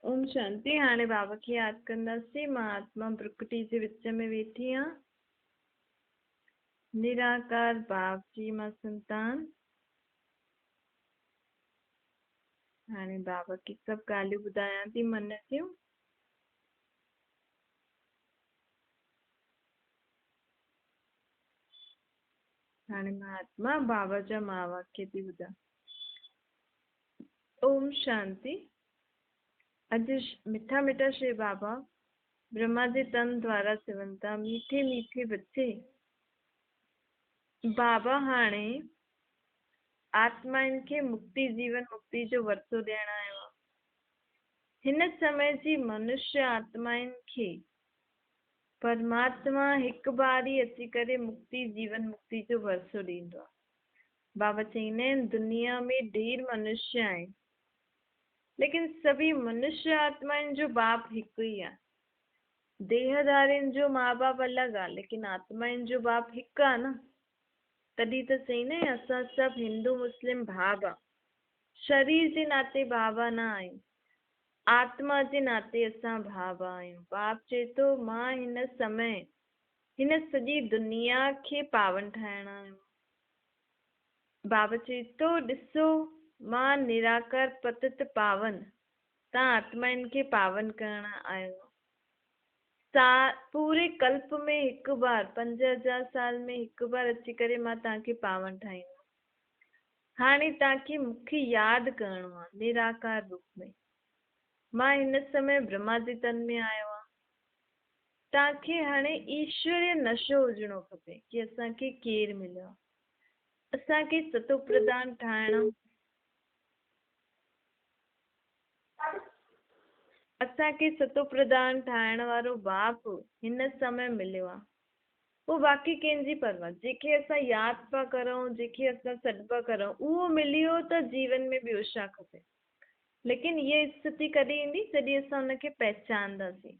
ओम शांति। हाणे बाबा खे यादि कंदासीं। मां आत्मा प्रकृति जे विच में वेठी आहियां। निराकार भाव जी मां संतान। हाणे बाबा खे सभु ॻाल्हियूं ॿुधायां थी मन जूं। हाणे मां आत्मा बाबा जा महावाक्य थी ॿुधां। ओम शांति। अॼु मिठा मिठा श्री बाबा ब्रह्मा जे तन द्वारा चवनि था, मीठे मीठे बच्चे, बाबा हाणे आत्माउनि खे मुक्ति जीवन मुक्ति जो वरतो ॾियण आयो आहे। हिन समय जी मनुष्य आत्माउनि खे परमात्मा हिकु बार ही अची करे मुक्ति जीवन मुक्ति जो वरसो ॾींदो आहे। बाबा चईंदा आहिनि दुनिया में ढेर मनुष्य आहिनि, लेकिन सभी मनुष्य आत्माउनि जो बाप हिकु ही आहे। देहधारियुनि जो माँ बाप अलॻि आहे, लेकिन आत्माउनि जो बाप हिकु आहे न। तॾहिं त चईंदा आहिनि असां सभु हिंदू मुस्लिम भाउ आहे। शरीर जे नाते भाउ न आहियूं, आत्मा जे नाते असां भाउ आहियूं। बाप चए थो मां हिन समय हिन सॼी दुनिया खे पावन ठाहिणा आहियूं। बाबा चए थो ॾिसो मां निराकार पतित पावन, तव्हां आत्माउनि खे पावन करण आयो। पूरे कल्प में हिकु बार 5000 साल में हिकु बार अची करे मां तव्हांखे पावन ठाहींदो। हाणे तव्हांखे मूंखे यादि करिणो आहे निराकार रूप में। मां हिन समय ब्रह्मा जे तन में आयो आहे। तव्हांखे हाणे ईश्वरीय नशो हुजणो खपे कि असांखे केरु मिलियो आहे। असांखे सतो प्रधान ठाहिणो, असांखे सतो प्रधान ठाहिण वारो बाप हिन समय मिलियो आहे। पोइ बाक़ी कंहिंजी परवाह, जंहिंखे असां यादि पिया करूं, जंहिंखे असां सॾु पिया करूं, उहो मिलियो त जीवन में ॿियो छा खपे। लेकिन इहा स्थिति कॾहिं ईंदी जॾहिं असां हुनखे पहचानंदासीं।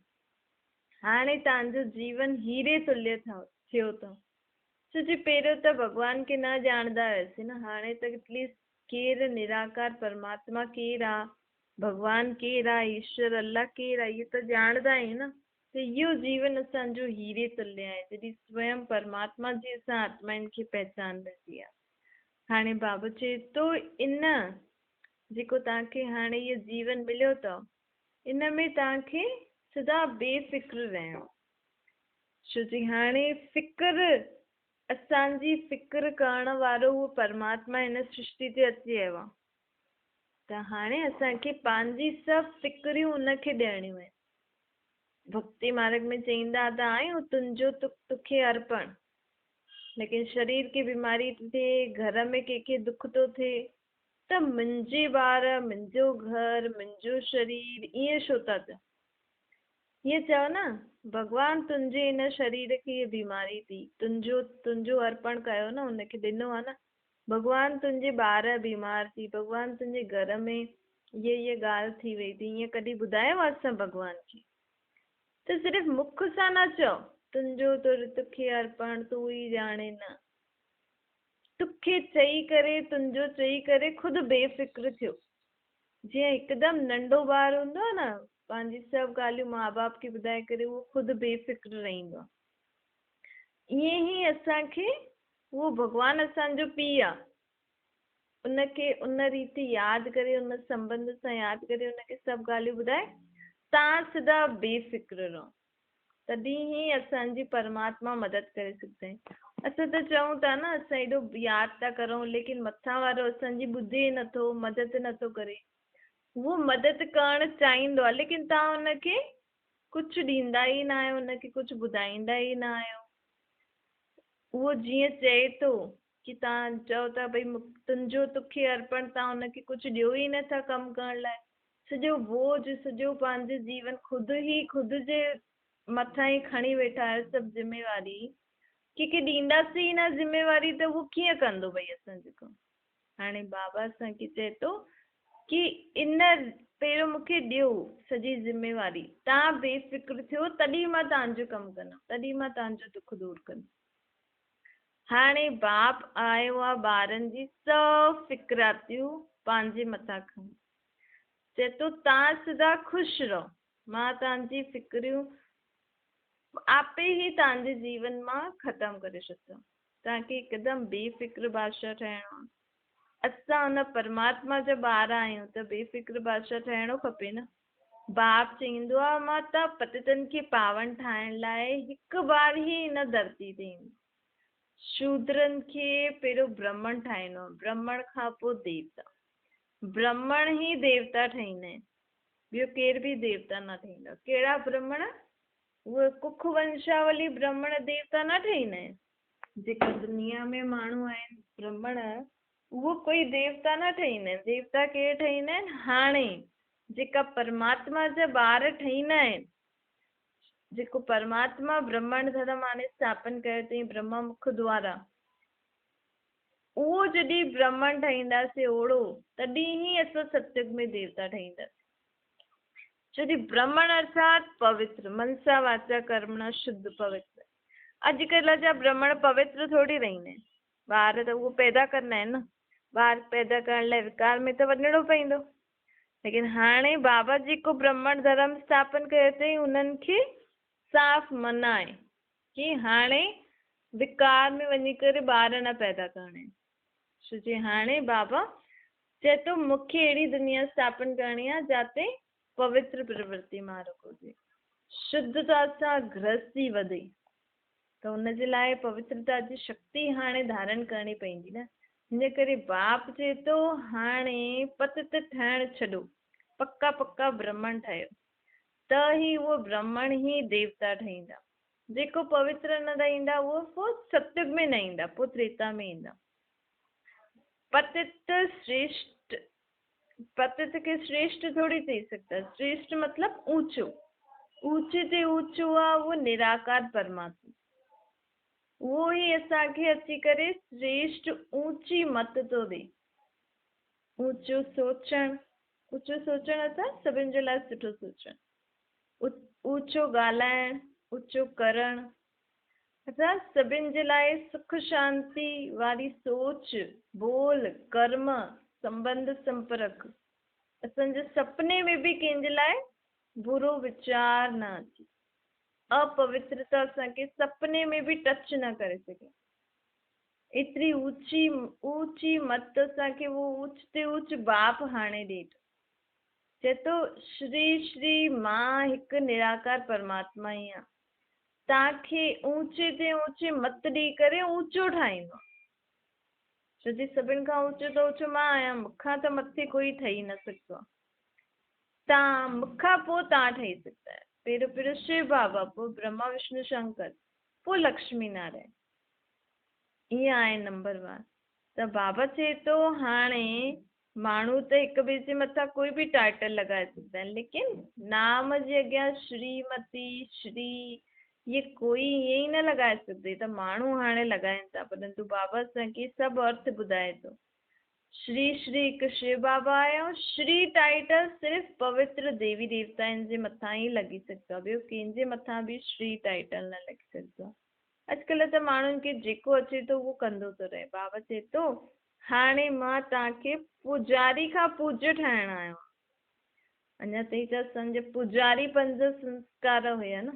हाणे तव्हांजो जीवन हीरे तुल्य थियो अथव। छो जो पहिरियों त भॻवान खे न ॼाणंदा हुआसीं न। हाणे त एटलीस्ट केरु निराकार परमात्मा केरु आहे, भॻवान केरु आहे, ईश्वर अल्लाह केरु आहे, इहो त ॼाणंदा आहियूं न। त इहो जीवन असांजो हीरे तुल्य आहे जॾहिं स्वयं परमात्मा जी असां आत्माउनि खे पहचानंदासीं आहे। हाणे बाबा चए थो इन जेको तव्हांखे हाणे इहो जीवन मिलियो अथव, इन में तव्हांखे सदा बेफ़िक्र रहणो। छो जी हाणे फ़िक्र, असांजी फ़िक्र करण वारो उहो परमात्मा हिन सृष्टि ते अची वियो आहे। त हाणे असांखे पंहिंजी सभु फ़िक्रियूं उनखे ॾियणियूं आहिनि। भक्ति मार्ग में चईंदा त आहियूं तुंहिंजो तुखे अर्पण। लेकिन शरीर की बीमारी थी थिए, घर में कंहिंखे दुख थो थिए, त मुंहिंजे ॿार, मुंहिंजो घर, मुंहिंजो शरीर, ईअं छो था चओ। ईअं चओ न भॻवान तुंहिंजे हिन शरीर खे हीअ बीमारी थी, तुंहिंजो अर्पण कयो न, हुनखे ॾिनो आहे न। भॻवान तुंहिंजे ॿार बीमार थी, भॻवान तुंहिंजे घर में ये ॻाल्हि थी वई थी, ईअं कॾहिं ॿुधायो आहे असां भॻवान खे? त सिर्फ़ु मुख सां न चओ तुंहिंजो तुखे अर्पण, तूं ई ॼाणे न। तुखे चई करे, तुंहिंजो चई करे ख़ुदि बेफ़िक्र थियो। जीअं हिकदमि नंढो ॿार हूंदो आहे न, पंहिंजी सभु ॻाल्हियूं माउ बाप खे ॿुधाए करे उहो ख़ुदि बेफ़िक्र रहंदो आहे। ईअं ई असांखे उहो भॻवानु असांजो पीउ आहे, उनखे उन रीति यादि करे, उन संबंध सां यादि करे उनखे सभु ॻाल्हियूं ॿुधाए तव्हां सदा बेफ़िक्र रहो। तॾहिं ई असांजी परमात्मा मदद करे सघंदा आहिनि। असां त चऊं था न असां एॾो यादि था करूं, लेकिन मथां वारो असांजी ॿुधे नथो, मदद नथो करे। उहो मदद करणु चाहींदो आहे, लेकिन तव्हां हुनखे कुझु ॾींदा ई न आहियो, हुनखे कुझु ॿुधाईंदा ई न आहियो। उहो जीअं चए थो कि तव्हां चओ था भई तुंहिंजो तुखे अर्पण, तव्हां हुनखे कुझु ॾियो ई नथा कमु करण लाइ। सॼो बोझ, सॼो पंहिंजो जीवन ख़ुदि जे मथां ई खणी वेठा आहियो सभु ज़िम्मेवारी। कंहिंखे ॾींदासीं ई न ज़िम्मेवारी त उहो कीअं कंदो भई असांजो कमु। हाणे बाबा असांखे चए थो कि इन पहिरियों मूंखे ॾियो सॼी ज़िम्मेवारी, तव्हां बेफ़िक्र थियो, तॾहिं मां तव्हांजो कमु कंदमि, तॾहिं मां तव्हांजो दुख दूरि कंदमि। हाणे बाप आयो आहे ॿारनि जी सभु फ़िक्रातियूं पंहिंजे मथां खणी। चए थो तव्हां सदा ख़ुशि रहो, मां तव्हांजी फिक्रियूं आपे ही तव्हांजे जीवन मां ख़तम करे छॾंदमि। तव्हांखे हिकदमि बेफ़िक्र बादशाह ठहिणो आहे। असां हुन परमात्मा जा ॿार आहियूं त बेफ़िक्र बादशाह ठहिणो खपे न। बाप चईंदो आहे मां त पतितनि खे पावन ठाहिण लाइ हिकु बार ई हिन धरती ते ईंदुमि। शूद्रनि खे पहिरियों ब्राह्मण ठाहींदो, ब्राह्मण खां पोइ देवता। ब्राह्मण ई देवता ठाहींदा आहिनि, ॿियो केर बि देवता न ठाहींदा। कहिड़ा ब्राह्मण? उहे कुख वंशावली ब्राह्मण देवता न ठाहींदा आहिनि। जेका दुनिया में माण्हू आहिनि ब्राह्मण, उहो कोई देवता न ठाहींदा आहिनि। देवता केर ठाहींदा आहिनि? हाणे जेका परमात्मा जा ॿार ठाहींदा आहिनि, जेको परमात्मा ब्रह्मांड धर्म हाणे स्थापन कयो अथई ब्रह्मा मुख द्वारा, उहो जॾहिं ब्रह्मांड ठाहींदासीं ओड़ो, तॾहिं ई असां सतयुग में देवता ठाहींदासीं। जॾहिं ब्राह्मण अर्थात पवित्र, मनसा वाचा कर्मणा शुद्ध पवित्र। अॼुकल्ह जा ब्राह्मण पवित्र थोड़ी रहंदा आहिनि। ॿार त उहो पैदा कंदा आहिनि न, ॿार पैदा करण लाइ विकार में त वञिणो पवंदो। लेकिन हाणे बाबा जेको ब्राह्मण धर्म स्थापन कयो अथई, उन्हनि खे साफ़ मना आहे कि हाणे विकार में वञी करे ॿार न पैदा करणा आहिनि। छो जे हाणे बाबा चए थो मूंखे अहिड़ी दुनिया स्थापन करणी आहे जिते पवित्र प्रवृत्ति मार्ग हुजे, शुद्धता सां गृहस्थी वधे। त हुनजे लाइ पवित्रता जी शक्ति हाणे धारण करणी पवंदी न। हिन करे बाप चए थो हाणे पतित ठहण छॾो, पक्का पक्का ब्राह्मण ठहियो, त ही उहो ब्राह्मण ई देवता ठहींदा। जेको पवित्र न रहंदा उहो पोइ सतयुग में न ईंदा, पोइ त्रेता में ईंदा। पतित श्रेष्ठ, पतित के श्रेष्ठ थोड़ी चई सघंदा। श्रेष्ठ मतलब ऊंचो, ऊंचे ते ऊंचो आहे उहो निराकार परमात्मा। उहो ई असांखे अची करे श्रेष्ठ ऊंची मत थो ॾे। ऊंचो सोचणु, ऊंचो सोचणु अर्थात सभिनि जे लाइ सुठो सोचणु, ऊंचो ॻाल्हाइणु, ऊंचो करणु अर्थात सभिनि जे लाइ सुख शांति वारी सोच, बोल, कर्म, संबंध, संपर्क। असांजे सपने में बि कंहिंजे लाइ बुरो वीचार न अचे। अपवित्रता असांखे सपने में बि टच न करे सघे। एतिरी ऊंची ऊंची मत असांखे वो ऊंच ते ऊंच बाप हाणे ॾे। चए थो श्री श्री मां हिकु निराकार परमात्मा ई आहे। तव्हांखे ऊंचे ते ऊंचे मत ॾेई करे ऊंचो ठाहींदो। छो जे सभिनि खां ऊंचो त ऊंचो मां आहियां, मूंखां त मथे कोई ठही न सघंदो आहे। तव्हां मूंखां पोइ तव्हां ठही सघंदा आहियो। पहिरियों पहिरियों शिव बाबा, पोइ ब्रह्मा विष्णु शंकर, पोइ लक्ष्मी नारायण, ईअं आहे नंबर 1। त बाबा चए थो हाणे माण्हू त हिक ॿिए जे मथां कोई बि टाइटल लॻाए सघंदा आहिनि, लेकिन नाम जे अॻियां श्रीमती, श्री, ये कोई ईअं ई न लॻाए सघंदे। त माण्हू हाणे लॻाइनि था, परंतु बाबा असांखे सभु अर्थ ॿुधाए थो। श्री श्री हिकु शिव बाबा आहे, ऐं श्री टाइटल सिर्फ़ु पवित्र देवी देवताउनि जे मथां ई लॻी सघंदो आहे, ॿियो कंहिंजे मथां बि श्री टाइटल न लॻी सघंदो आहे। अॼुकल्ह त माण्हुनि खे जेको अचे थो उहो कंदो थो रहे। बाबा चए थो हाणे मां तव्हांखे पुजारी खां पूज्य ठाहिण आयो। अञा ताईं त असांजे पुजारी 5 संस्कार हुया न,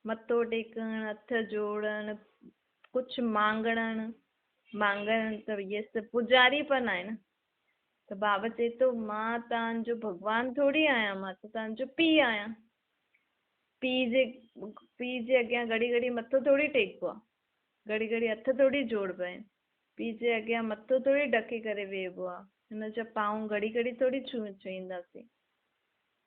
मथो टेकणु, हथ जोड़णु, कुझु मांगणु त इहे सभु पुजारीपन आहे न। त बाबा चए थो मां तव्हांजो भॻवानु थोरी आहियां, मां त तव्हांजो पीउ आहियां। पीउ जे अॻियां घड़ी घड़ी मथो थोरी टेकबो आहे, घड़ी घड़ी हथ थोरी जोड़बा आहिनि। पीउ जे अॻियां मथो थोरी ढके करे वेहबो आहे, हिन जा पाऊं घड़ी घड़ी थोरी छुईंदासीं।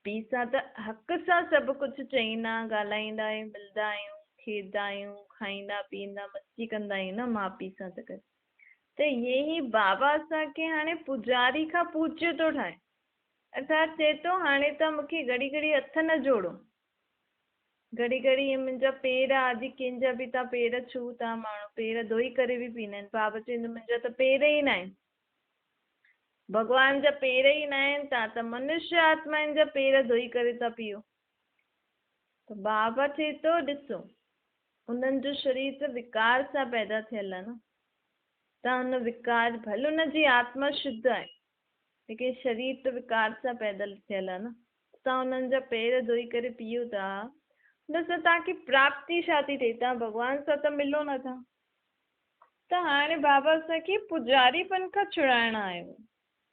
पीउ सां त हक़ सां सभु कुझु चईंदा, ॻाल्हाईंदा आहियूं, मिलंदा आहियूं, खेॾंदा आहियूं, खाईंदा पीअंदा, मस्ती कंदा आहियूं न माउ पीउ सां। त इहे ई बाबा असांखे हाणे पुजारी खां पूज्य थो ठाहे। अर्थात चए थो हाणे त मूंखे घड़ी घड़ी हथ न जोड़ो, घड़ी घड़ी मुंहिंजा पेर आदि कंहिंजा बि तव्हां पेर छू था, माण्हू पेर धोई करे बि पीअंदा आहिनि। बाबा चवंदो मुंहिंजा त पेर ई न आहिनि, भॻवान जा पेर ई न आहिनि, तव्हां त मनुष्य आत्माउनि जा पेर धोई करे था पियो। त बाबा चए थो ॾिसो उन्हनि जो शरीर त विकार सां पैदा थियल आहे न, तव्हां हुन विकार, भले हुनजी आत्मा शुद्ध आहे, लेकिन शरीर तो विकार सां पैदा थियल आहे न। तव्हां उन्हनि जा पेर धोई करे पीओ था, हुन सां तव्हांखे प्राप्ति छा थी थिए? तव्हां भॻवान सां त मिलो नथा। त हाणे बाबा असांखे पुजारीपन खां छुड़ाइणा आहियो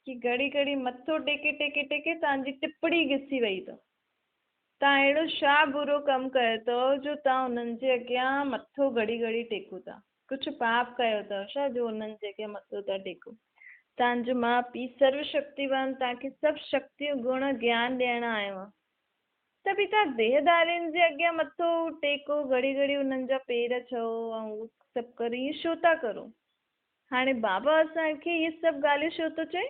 कि घड़ी घड़ी मथो टेके टेके टेके तव्हांजी टिपड़ी घिसी वई अथव। तव्हां अहिड़ो छा बुरो कमु कयो अथव जो तव्हां हुननि जे अॻियां मथो घड़ी घड़ी टेको था? कुझु पाप कयो अथव छा जो हुननि जे अॻियां मथो था टेको? तव्हांजो माउ पीउ सर्वशक्तिवान तव्हांखे सभु शक्तियूं गुण ज्ञान ॾियण आयो आहे, त बि तव्हां देहदारियुनि जे अॻियां मथो टेको, घड़ी घड़ी हुननि जा पेर छो ऐं उहो सभु करो, इहे छो था करो? हाणे बाबा असांखे इहे सभु ॻाल्हियूं छो थो चए?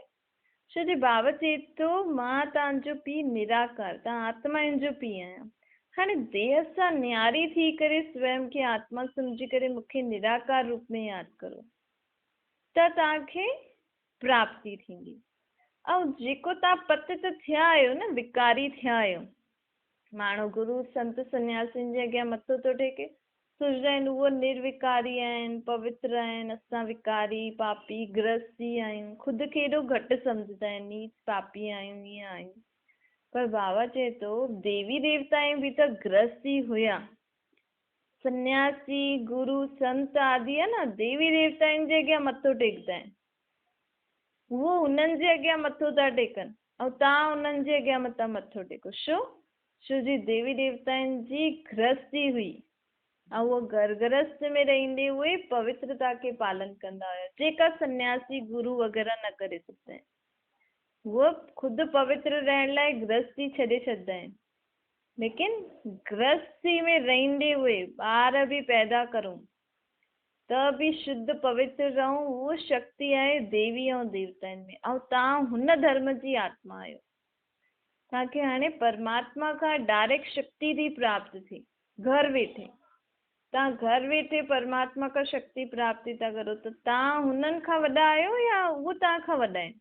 छो जे बाबा चए थो मां तव्हांजो पीउ निराकार, तव्हां आत्माउनि जो पीउ आहियां। हाणे देह सां न्यारी थी करे स्वयं खे आत्मा सम्झी करे मूंखे निराकार रूप में यादि करो, त तव्हांखे प्राप्ति थींदी। ऐं जेको तव्हां पतित थिया आहियो न, विकारी थिया आहियो, माण्हू गुरु संत सन्यासियुनि जे अॻियां मथो थो टेके, सोचंदा आहिनि उहो निर्विकारी आहिनि, पवित्र आहिनि, असां विकारी पापी गृहस्थी आहियूं, ख़ुदि खे एॾो घटि सम्झंदा आहिनि, नीच पापी आहियूं, ईअं आहियूं। पर बाबा चए थो देवी देवताएं बि त गृहस्थी हुया। सन्यासी गुरु संत आदि आहे न, देवी देवताउनि जे अॻियां मथो टेकदा आहिनि, उहो हुननि जे अॻियां मथो था टेकनि ऐं तव्हां हुननि जे अॻियां मथां मथो टेको। छो जी देवी देवताउनि जी गृहस्थी हुई ऐं उहो गृहस्थ में रहंदे उहे पवित्रता खे पालन कंदा हुया, जेका सन्यासी गुरु वग़ैरह न करे सघंदा आहिनि। उहो ख़ुदि पवित्र रहण लाइ गृहस्थी छॾे छॾंदा आहिनि, लेकिन गृहस्थी में रहंदे उहे ॿार बि पैदा करूं त बि शुद्ध पवित्र रहूं, उहो शक्ति आहे देवी ऐं देवताउनि में। ऐं तव्हां हुन धर्म जी आत्मा आहियो। तव्हांखे हाणे परमात्मा खां डायरेक्ट शक्ति थी प्राप्त थिए, घर वेठे। तव्हां घर वेठे परमात्मा खां शक्ति प्राप्ति था करो, त तव्हां हुननि खां वॾा आहियो या उहो तव्हां खां वॾा आहिनि?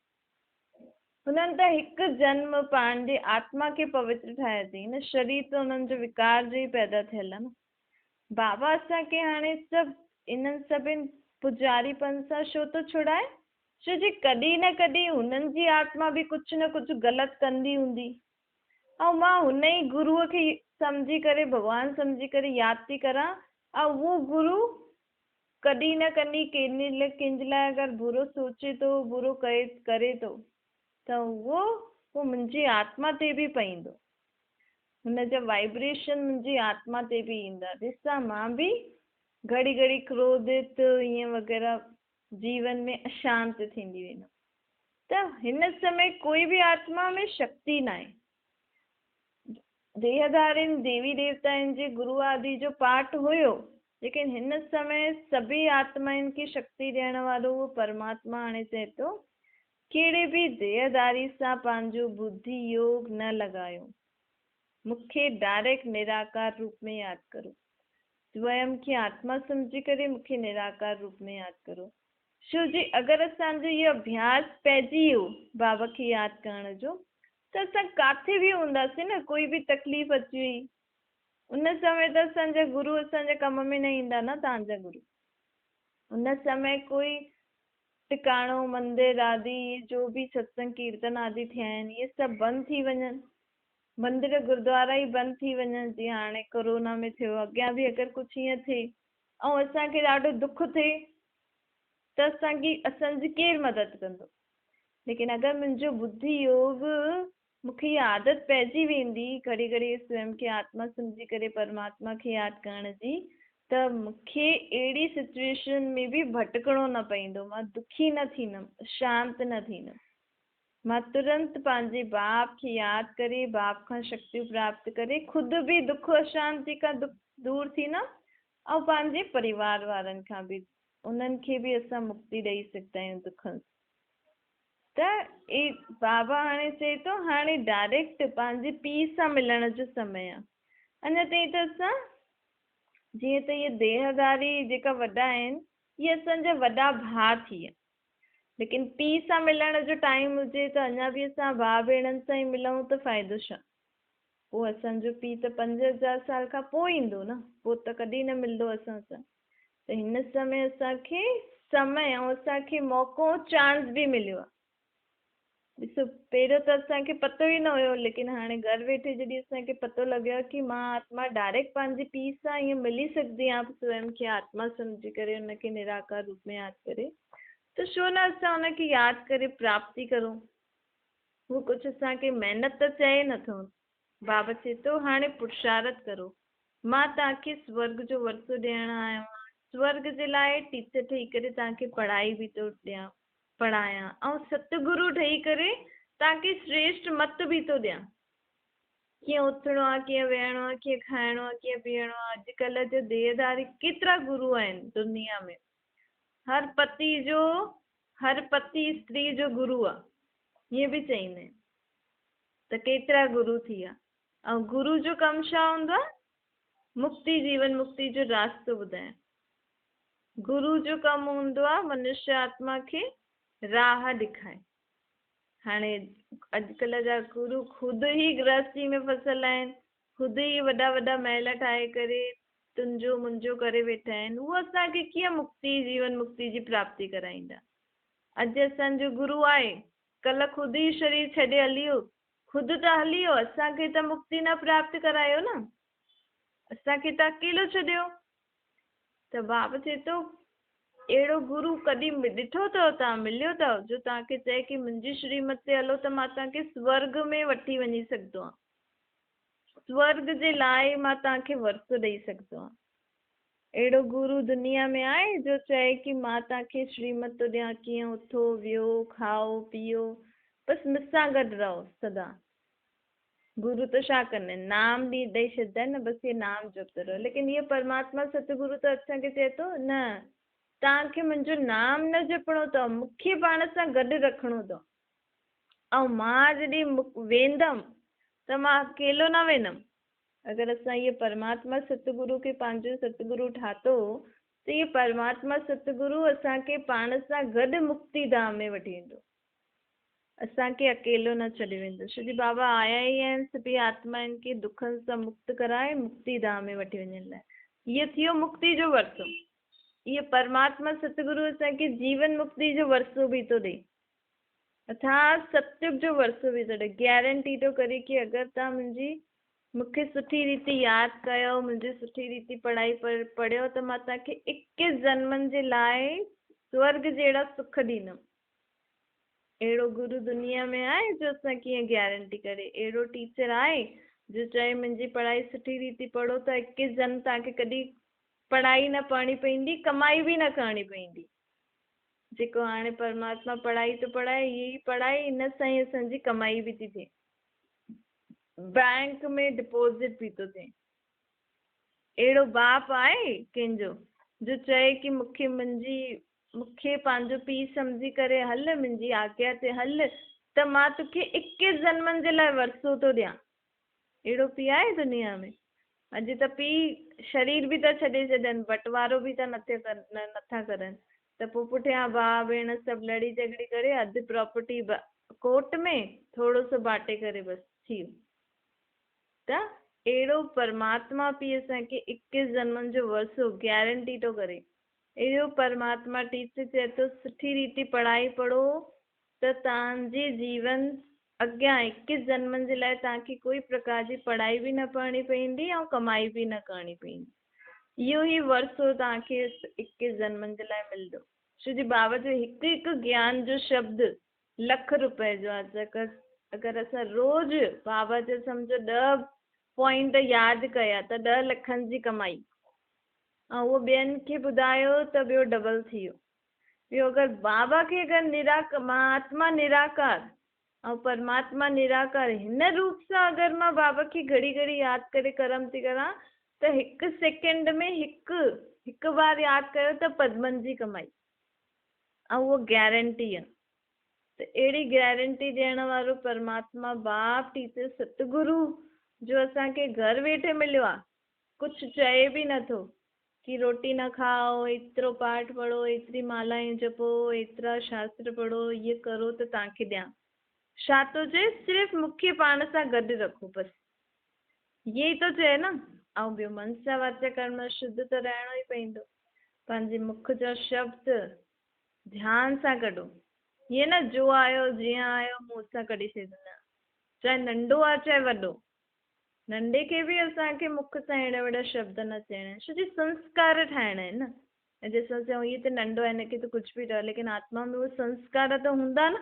हुननि त हिकु जन्म पंहिंजे आत्मा खे पवित्र ठाहियो अथई न, शरीर त हुननि जो विकार जो ई पैदा थियल आहे न। बाबा असांखे हाणे सभु इन्हनि सभिनि पुजारीपन सां छो थो छुड़ाए? छो जे कॾहिं न कॾहिं हुननि जी आत्मा बि कुझु न कुझु ग़लति कंदी हूंदी, ऐं मां हुन ई गुरूअ खे सम्झी करे, भॻवानु सम्झी करे यादि थी करां, ऐं उहो गुरू कॾहिं न कॾहिं कंहिंजे लाइ अगरि बुरो सोचे थो, बुरो करे थो, त उहो मुंहिंजी आत्मा ते बि पईंदो, हुनजा वाइब्रेशन मुंहिंजी आत्मा ते बि ईंदा। ॾिसां मां बि घड़ी घड़ी क्रोधित ईअं वग़ैरह जीवन में अशांत थींदी वेंदमि। त हिन समय कोई बि आत्मा में शक्ति न आहे। देहधारिन देवी देवताउनि जे गुरु आदि जो पाठ हुयो, लेकिन हिन समय सभी आत्माउनि खे शक्ति ॾियण वारो उहो परमात्मा हाणे चए थो कहिड़े बि देहधारी सां पंहिंजो बुद्धि योग न लॻायो, मूंखे डायरेक्ट निराकार रूप में यादि करो, स्वयं खे आत्मा सम्झी करे मूंखे निराकार रूप में यादि करो। छो जी अगरि असांजो इहो अभ्यास पइजी वियो बाबा खे यादि करण जो, त असां किथे बि हूंदासीं न, कोई बि तकलीफ़ अची वई, उन समय त असांजा गुरू असांजे कम में न ईंदा न, तव्हांजा गुरू। उन समय कोई टिकाणो मंदिर आदि जो बि सत्संग कीर्तन आदि थिया आहिनि, इहे सभु बंदि थी वञनि, मंदिर गुरुद्वारा ई बंदि थी वञनि, जीअं हाणे कोरोना में थियो। अॻियां बि अगरि कुझु ईअं थिए ऐं असांखे ॾाढो दुख थिए त असांजी केरु मदद कंदो? लेकिन अगरि मुंहिंजो बुद्धि योग, मूंखे इहा आदत पइजी वेंदी घड़ी घड़ी स्वयं खे आत्मा सम्झी करे परमात्मा खे यादि करण जी, त मूंखे अहिड़ी सिचुएशन में बि भटकणो न पवंदो, मां दुखी न थींदमि, शांत न थींदमि। मां तुरंत पंहिंजे बाप खे यादि करे, बाप खां शक्तियूं प्राप्त करे, ख़ुदि बि दुख अशांति खां दूर थींदमि ऐं पंहिंजे परिवार वारनि खां बि, उन्हनि खे बि असां मुक्ति ॾेई सघंदा आहियूं दुखनि। त ई बाबा हाणे चए थो हाणे डायरेक्ट पंहिंजे पीउ सां मिलण जो समय आहे। अञा ताईं त असां जीअं त इहे देहधारी जेका वॾा आहिनि, इहे असांजा वॾा भाउ थी विया, लेकिन पीउ सां मिलण जो टाइम हुजे त अञा बि असां भाउ भेणनि सां ई मिलूं त फ़ाइदो छा? पोइ असांजो पीउ त 5000 साल खां पोइ ईंदो न, पोइ त कॾहिं न मिलंदो असां सां। त हिन समय असांखे समय ऐं असांखे मौक़ो चांस बि मिलियो आहे। ॾिसो पहिरियों त असांखे पतो ई न हुयो, लेकिन हाणे घर वेठे जॾहिं असांखे पतो लॻियो कि मां आत्मा डायरेक्ट पंहिंजी पीउ सां ईअं मिली सकदी आहियां, स्वयं खे आत्मा सम्झी करे हुनखे निराकार रूप में यादि करे, त छो न असां हुनखे यादि करे प्राप्ति करूं। हू कुझु असांखे महिनत त चए नथो। बाबा चए थो हाणे पुरुषार्थ करो, मां तव्हांखे स्वर्ग जो वरसो ॾियण आयो आहियां। स्वर्ग जे लाइ टीचर ठही करे तव्हांखे पढ़ाई बि थो ॾियां, पढ़ायां, ऐं सतगुरु ठही करे तव्हांखे श्रेष्ठ मत बि थो ॾियां। कीअं उथिणो आहे, कीअं वेहणो आहे, कीअं खाइणो आहे, कीअं पीअणो आहे। अॼुकल्ह जो देहदारी केतिरा गुरू आहिनि दुनिया में। हर पति स्त्री जो गुरू आहे, ईअं बि चईंदा आहिनि। त केतिरा गुरू थी विया। ऐं गुरू जो कमु छा हूंदो आहे? मुक्ति, जीवन मुक्ति जो रास्तो ॿुधाइण। गुरू जो कमु हूंदो आहे मनुष्य आत्मा खे राह ॾेखारे। हाणे अॼुकल्ह जा गुरू ख़ुदि ई गृहस्थी में फसियल आहिनि, ख़ुदि ई वॾा वॾा महल ठाहे करे तुंहिंजो मुंहिंजो करे वेठा आहिनि। उहो असांखे कीअं मुक्ति, जीवन मुक्ति जी प्राप्ति कराईंदा? अॼु असांजो गुरू आहे, कल्ह ख़ुदि ई शरीर छॾे हली वियो, ख़ुदि त हली वियो, असांखे त मुक्ति न प्राप्त करायो न, असांखे त अकेलो छॾियो। त बाबा चए थो अहिड़ो गुरू कॾहिं ॾिठो अथव तव्हां, मिलियो अथव जो तव्हांखे चए कि मुंहिंजी श्रीमत ते हलो त मां तव्हांखे स्वर्ग में वठी वञी सघंदो आहियां, स्वर्ग जे लाइ मां तव्हांखे वरसो ॾेई सघंदो आहियां। अहिड़ो गुरू दुनिया में आहे जो चए कि मां तव्हांखे श्रीमत थो ॾियां, कीअं उथो वियो खाओ पीओ, बसि मूंसां गॾु रहो सदा। गुरू त छा कंदा आहिनि? नाम ॾेई छॾींदा आहिनि न, बसि इहे नाम जपंदा रहो। लेकिन इहे परमात्मा सतगुरू त असांखे चए थो न, तव्हांखे मुंहिंजो नाम न जपणो अथव, मूंखे पाण सां गॾु रखिणो अथव। ऐं मां जॾहिं वेंदमि त मां अकेलो न वेंदमि। अगरि असां इहे परमात्मा सतगुरू खे पंहिंजो सतगुरू ठातो त इहे परमात्मा सतगुरू असांखे पाण सां गॾु मुक्ति धाम में वठी वेंदो, असांखे अकेलो न छॾे वेंदो। छोजी बाबा आया ई आहिनि सभी आत्माउनि खे दुखनि सां मुक्त कराए मुक्ति धाम में वठी वञण लाइ। इहो थियो मुक्ति जो वरसो। इहे परमात्मा सतगुरू असांखे जीवन मुक्ति जो वरसो बि थो ॾे, अर्थात सतयुग जो वरसो बि थो ॾे। गारंटी थो करे कि अगरि तव्हां मूंखे सुठी रीति यादि कयो, मुंहिंजी सुठी रीति पढ़ाई पढ़ियो त मां तव्हांखे 21 जन्मनि जे लाइ स्वर्ग जहिड़ा सुख ॾींदमि। अहिड़ो गुरू दुनिया में आहे जो असांखे कीअं गारंटी करे? अहिड़ो टीचर आहे जो चए मुंहिंजी पढ़ाई सुठी रीति पढ़ो त 21 जन्म तव्हांखे कॾहिं पढ़ाई न पढ़णी पवंदी, कमाई बि न करणी पवंदी। जेको हाणे परमात्मा पढ़ाई थो पढ़ाए, इहा पढ़ाई इन सां ई असांजी कमाई बि थी थिए, बैंक में डिपोज़िट बि थो थिए। अहिड़ो बाप आहे कंहिंजो जो चए कि मूंखे पंहिंजो पीउ सम्झी करे हल, मुंहिंजी आज्ञा ते हल त मां तोखे 21 जन्मनि जे लाइ वरसो थो ॾियां। अहिड़ो पीउ आहे दुनिया में? अॼु त पीउ शरीर बि था छॾे छॾनि, बंटवारो बि त नथा करनि, त पोइ पुठियां भाउ भेण सभु लड़ी झगड़ी करे अधु प्रॉपर्टी कोर्ट में, थोरो सो बांटे करे बसि थी वियो। त अहिड़ो परमात्मा पीउ असांखे 21 जन्मनि जो वरसो गारंटी थो करे। अहिड़ो परमात्मा टीचर चए थो सुठी रीति पढ़ाई पढ़ो त तव्हांजे जीवन अॻियां 21 जन्मनि जे लाइ तव्हांखे कोई प्रकार जी पढ़ाई बि न पढ़णी पवंदी ऐं कमाई बि न करणी पवंदी। इहो ई वरसो तव्हांखे 21 जन्मनि जे लाइ मिलंदो। छो जी बाबा जो हिकु हिकु ज्ञान जो शब्द ₹1,00,000 जो आहे। अगरि असां रोज़ बाबा जो सम्झो 10 पॉइंट यादि कया त 10 लखनि जी कमाई, ऐं उहो ॿियनि खे ॿुधायो त ॿियो डबल थी वियो। ॿियो अगरि बाबा खे अगरि मां आत्मा निराकार ऐं परमात्मा निराकार हिन रूप सां अगरि मां बाबा खे घड़ी घड़ी यादि करे कर्म थी करां त 1 सेकेंड में हिकु बार यादि कयो त पद्मनि जी कमाई, ऐं उहो गारंटी आहे। त अहिड़ी गारंटी ॾियण वारो परमात्मा बाप टीचर सतगुरू जो असांखे घर वेठे मिलियो आहे, कुझु चए बि नथो कि रोटी न खाओ, एतिरो पाठ पढ़ो, एतिरी मालाएं जपो, एतिरा शास्त्र पढ़ो, इहे करो त तव्हांखे ॾियां। छा थो चए? सिर्फ़ु मूंखे पाण सां गॾु रखो, बसि इहे ई थो चए न। ऐं ॿियो मन सां वाचा कर्म शुद्ध त रहणो ई पवंदो। पंहिंजे मुख जा शब्द ध्यान सां कढो, हीअं न जो आयो जीअं आयो मुंहं सां कढी छॾींदा, चाहे नंढो आहे चाहे वॾो, नंढे खे बि असांखे मुख सां अहिड़ा वहिड़ा शब्द न चइणा आहिनि, छो जो संस्कार ठाहिणा आहिनि न। ऐं जंहिंसां चऊं हीअ त नंढो आहे हिनखे त कुझु बि चओ, लेकिन आत्मा में उहे संस्कार त हूंदा न,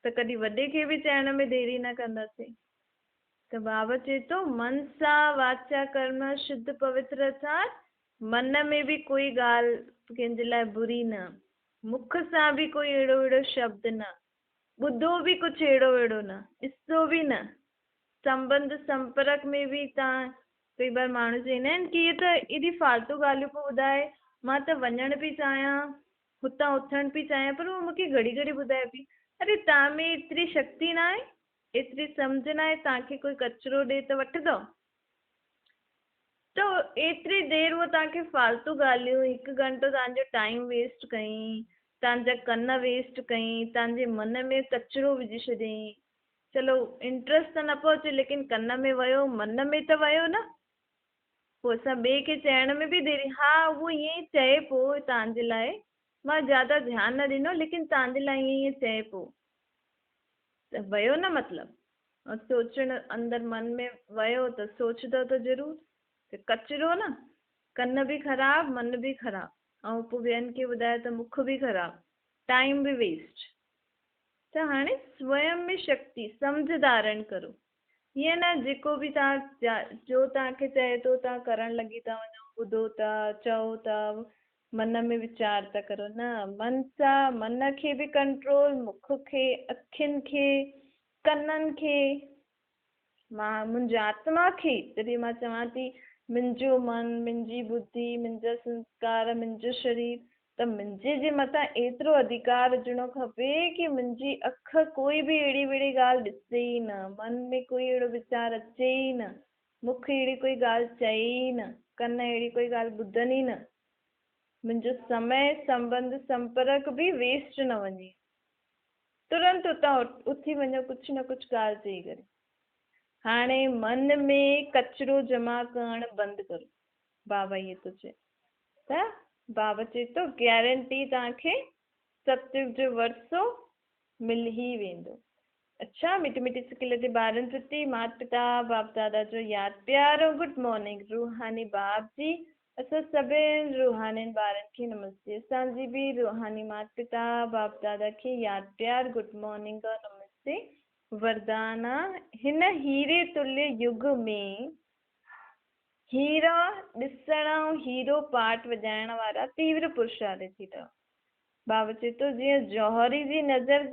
त कॾहिं वॾे खे बि चइण में देरी न कंदासीं। त बाबा चए थो मन सां वाचा कर्म शुद्ध पवित्र अर्थात मन में बि कोई ॻाल्हि कंहिंजे लाइ बुरी न, मुख सां बि कोई अहिड़ो अहिड़ो शब्द न, ॿुधो बि कुझु अहिड़ो अहिड़ो न, ॾिसो बि न, संबंध संपर्क में बि तव्हां कई बार माण्हू चवंदा आहिनि की इहे त एॾी फालतू ॻाल्हियूं पियो ॿुधाए, मां त वञण पई चाहियां, हुतां उथण पई चाहियां, पर उहो मूंखे घड़ी घड़ी ॿुधाए पई। अरे तव्हां में एतिरी शक्ति न आहे, एतिरी सम्झ न आहे, तव्हांखे कोई कचिरो ॾे त वठंदव? त एतिरी देरि उहो तव्हांखे फालतू ॻाल्हियूं, 1 घंटो तव्हांजो टाइम वेस्ट कयईं, तव्हांजा कन वेस्ट कयईं, तव्हांजे मन में कचिरो विझी छॾियईं। चलो इंट्रस्ट त न पियो अचे, लेकिन कन में वियो, मन में त वियो न। पोइ असां ॿिए खे चइण में बि देरी, हा उहो ईअं ई चए पियो तव्हांजे लाइ, मां ज्यादा ध्यानु न ॾिनो, लेकिन तव्हांजे लाइ ईअं ईअं चए पियो, त वियो न मतिलबु। ऐं सोचण अंदरि मन में वियो त सोचंदव त ज़रूरु, त कचिरो न, कन बि ख़राबु, मन बि ख़राबु, ऐं पोइ ॿियनि खे ॿुधाए त मुख बि ख़राबु, टाइम बि वेस्ट। त हाणे स्वयं में शक्ति सम्झ धारण करो, हीअं न जेको बि तव्हां जो तव्हांखे चए थो तव्हां करणु लॻी था वञो, ॿुधो था, चओ था, मन में वीचार था करो, न मन सां मन खे बि कंट्रोल, मुख खे, अखियुनि खे, कननि खे, मां मुंहिंजी आत्मा खे, जॾहिं मां चवां थी मुंहिंजो मन, मुंहिंजी बुद्धि, मुंहिंजा संस्कार, मुंहिंजो शरीर, त मुंहिंजे जे मथां एतिरो अधिकार हुजणो खपे कि मुंहिंजी अख कोई बि अहिड़ी वहिड़ी ॻाल्हि ॾिसे ई न, मन में कोई अहिड़ो वीचार अचे ई न, मुख अहिड़ी कोई ॻाल्हि चए ई न, कन अहिड़ी कोई ॻाल्हि ॿुधनि ई न, मुंहिंजो समय संबंध संपर्क बि वेस्ट न वञे, तुरंत उतां उथी वञो कुझु न कुझु ॻाल्हि चई करे। हाणे मन में कचिरो जमा करणु बंदि करो, बाबा इहे थो चए। त बाबा चए थो गारंटी तव्हांखे सतयुग जो वरसो मिल ई वेंदो। अच्छा, मिठी मिठी सिकिल जे ॿारनि प्रति माता पिता बाप दादा जो यादि प्यारो गुड मॉर्निंग रूहानी बाप जी, असां सभिनि रूहानी ॿारनि खे नमस्ते, असांजी बि रूहानी माता पिता बाप दादा खे यादि प्यार गुड मॉर्निंग और नमस्ते। वरदाना, हिन हीरे तुल्य युग में हीरा ॾिसण ऐं हीरो पाट वॼाइण वारा तीव्र पुरुषार्थी थी अथव। बाबा चए थो जीअं जौहरी जी नज़र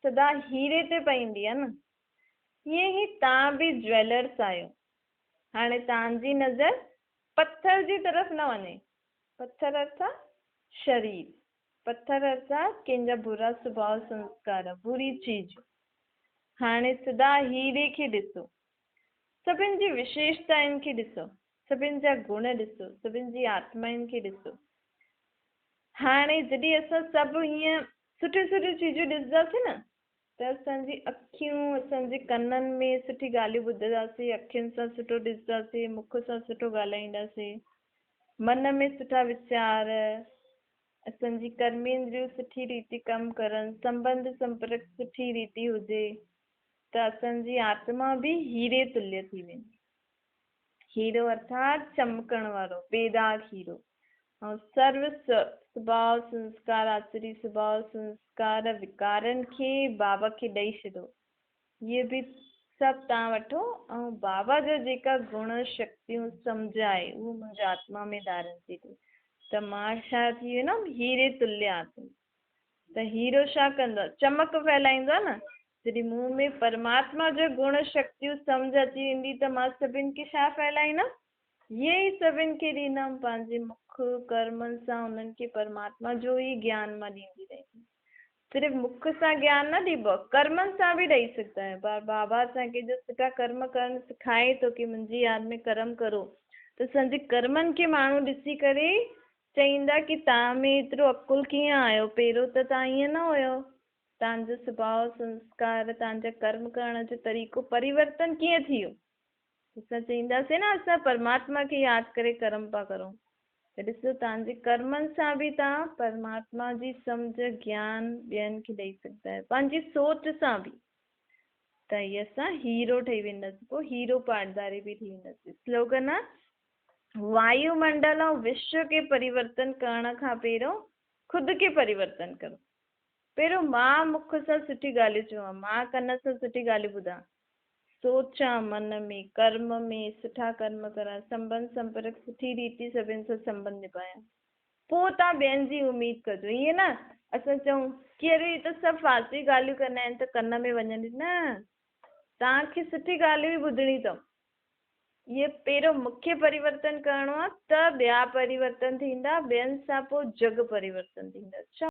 सदा हीरे ते पईंदी आहे न, हीअं ई तव्हां बि ज्वेलर्स आहियो। हाणे तव्हांजी नज़र पत्थर जी तरफ़ न वञे, पत्थर अर्थात शरीर, पत्थर अर्थात कंहिंजा बुरा स्वभाव संस्कार, बुरी चीज। हाणे सदा हीरे खे ॾिसो, सभिनि जी विशेषताउनि खे ॾिसो, सभिनि जा गुण ॾिसो, सभिनि जी आत्माउनि खे ॾिसो। हाणे जॾहिं असां सभु हीअं सुठियूं सुठियूं चीजूं ॾिसंदासीं न, त असांजी अखियूं, असांजे कननि में सुठी ॻाल्हियूं ॿुधंदासीं, अखियुनि सां सुठो ॾिसंदासीं, मुख सां सुठो ॻाल्हाईंदासीं, मन में सुठा वीचार, असांजी कर्मेंद्रियूं सुठी रीति कमु करनि, संबंध संपर्क सुठी रीति हुजे, त असांजी आत्मा बि हीरे तुल्य थी वेंदी। हीरो अर्थात चमकण वारो, बेदाग हीरो। ऐं सर्व स्वभाव संस्कार, आसुरी स्वभाव संस्कार विकारनि खे बाबा खे ॾेई छॾो, इहे बि सभु तव्हां वठो, ऐं बाबा जा जेका गुण शक्तियूं सम्झ आहे उहो मुंहिंजी आत्मा में धारण थी थिए, त मां छा थी वेंदमि, हीरे तुल्य आत्मा। त हीरो छा कंदो आहे, चमक फैलाईंदो आहे न। जॾहिं मूं में परमात्मा जो गुण शक्तियूं सम्झ अची वेंदी, त मां सभिनि खे छा फैलाईंदमि, इहे ई सभिनि खे ॾींदमि, पंहिंजे मुख कर्मनि सां उन्हनि खे परमात्मा जो ई ज्ञान मां ॾींदी रहंदी। सिर्फ़ु मुख सां ज्ञान न ॾिबो, कर्मनि सां बि ॾेई सघंदा आहियूं। बाबा असांखे जो सुठा कर्म करणु सिखाए थो कि मुंहिंजी यादि में कर्म करो, त असांजे कर्मनि खे माण्हू ॾिसी करे चईंदा कि तव्हां में एतिरो अकुल कीअं आयो, पहिरियों त तव्हां ईअं न हुयो, तव्हांजो स्वभाव संस्कार, तव्हांजा कर्म करण जो तरीक़ो परिवर्तन कीअं थी वियो। असां चईंदासीं न असां परमात्मा खे यादि करे कर्म पिया करूं, त ॾिसो तव्हांजे कर्मनि सां बि तव्हां परमात्मा जी सम्झ ज्ञान ॿियनि खे ॾेई सघंदा आहियो, पंहिंजी सोच सां बि। त हीअ असां हीरो ठही वेंदासीं, पोइ हीरो पाठदारी बि थी वेंदासीं। स्लोगन आहे वायुमंडल ऐं विश्व खे परिवर्तन करण खां पहिरियों ख़ुदि खे परिवर्तन करो। पहिरियों मां मुख सां सुठी ॻाल्हियूं चवां, मां कन सां सुठी ॻाल्हियूं ॿुधां, सोचां मन में, कर्म में सुठा कर्म करां, संबंध संपर्क सुठी रीति सभिनि सां संबंध निभायां, पोइ तव्हां ॿियनि जी उमेद कजो। ईअं न असां चऊं की अरे ही त सभु फालतू ॻाल्हियूं कंदा आहिनि त कन में वञनि, न, तव्हांखे सुठी ॻाल्हियूं बि ॿुधणी अथव। इहे पहिरियों मूंखे परिवर्तन करिणो आहे, त ॿिया परिवर्तन थींदा, ॿियनि सां पोइ जग परिवर्तन थींदा।